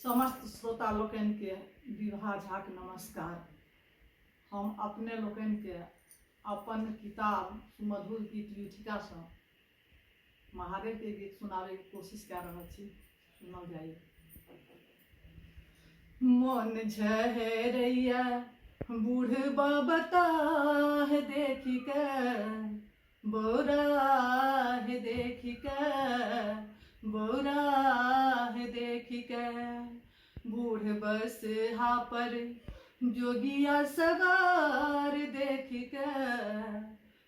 समस्त श्रोता लोकन के विभा झाक नमस्कार। हम अपने लोकन के अपन किताब सुमधुर गीत युथिका से महादेव के गीत सुनावे के कोशिश कर रहा छी। सुनल जाइए। मन झहरैया बूढ़बा बताह देखी के, बोराह देखी के, बोराह देखी के, बूढ़ बस हा पर जोगिया सवार देखी के,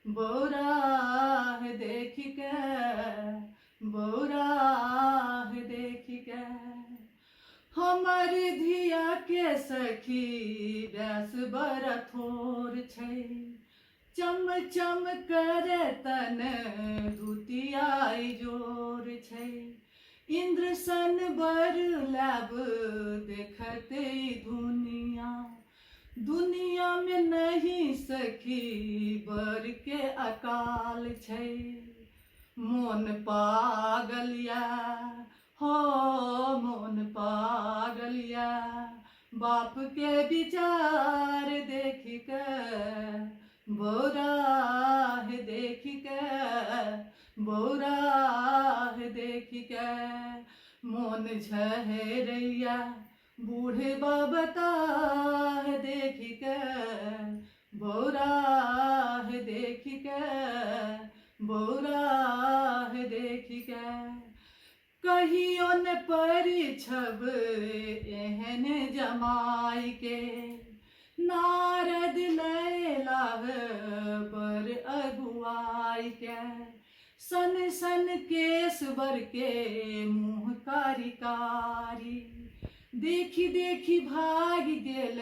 बोराह देखी के, बोराह देखी के। हमर धिया के सखी व्यास बड़ थोर छै, चम चम करे तन दुतियाई जोर छै। इंद्र सन बर लब देखत दुनिया, दुनिया में नहीं सखी बर के अकाल छै। मोन पागलिया हो मोन पागलिया, बाप के विचार देखी के, बोराह देखी के, बोराह देखी के। मोन झहरैया बूढ़बा बताह देखी के, बोराह देखी के, बोराह देखी के। कहियो न परिछब एहन जमाई के, नारद लैलाह बर अगुआई के। सन सन केसवर के मुँह कारी कारी, देखी देखी भाग गेल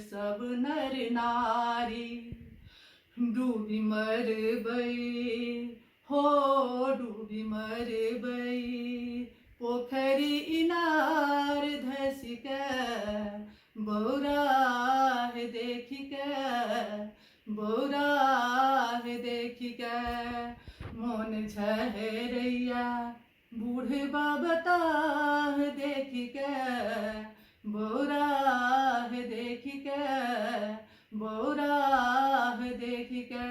सब नर नारी। डूबी मरबै हो डूबी मरबै, पोखरी इनार धसी के, बोराह देखी के, बोराह देखी के। मोन झहरैया बूढ़बा बताह देखी के, बोराह देखी के, बोराह देखी के।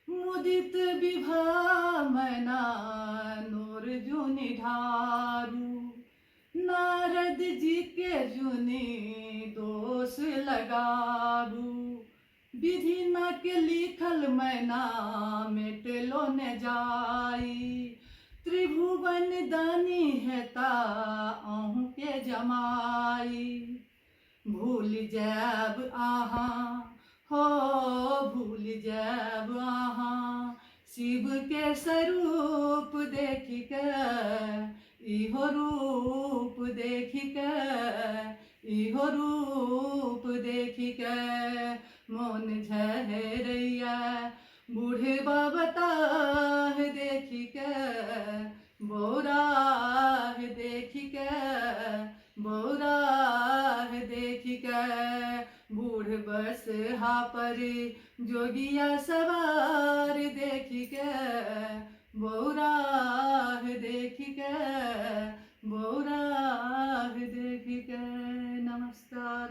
मुदित विभा मना नूर जुनि ढारू, नारद जी के जुनि दोष लगाबू। विधि न के लिखल मैना मेटलो न जाई, त्रिभुवन दानी हेता अहूँ के जमाई। भूल जाब अहाँ हो भूल जाब अहाँ, शिव के स्वरूप देखी के, इहो रूप देखी के, इहो रूप देखी के। मोन झहरैया बूढ़बा बताह देखी के, बोराह देखी के, बोराह देखी के। बूढ़ बस हा पर जोगिया सवार देखी के, बोराह देखी के, बोराह देखी के। नमस्कार।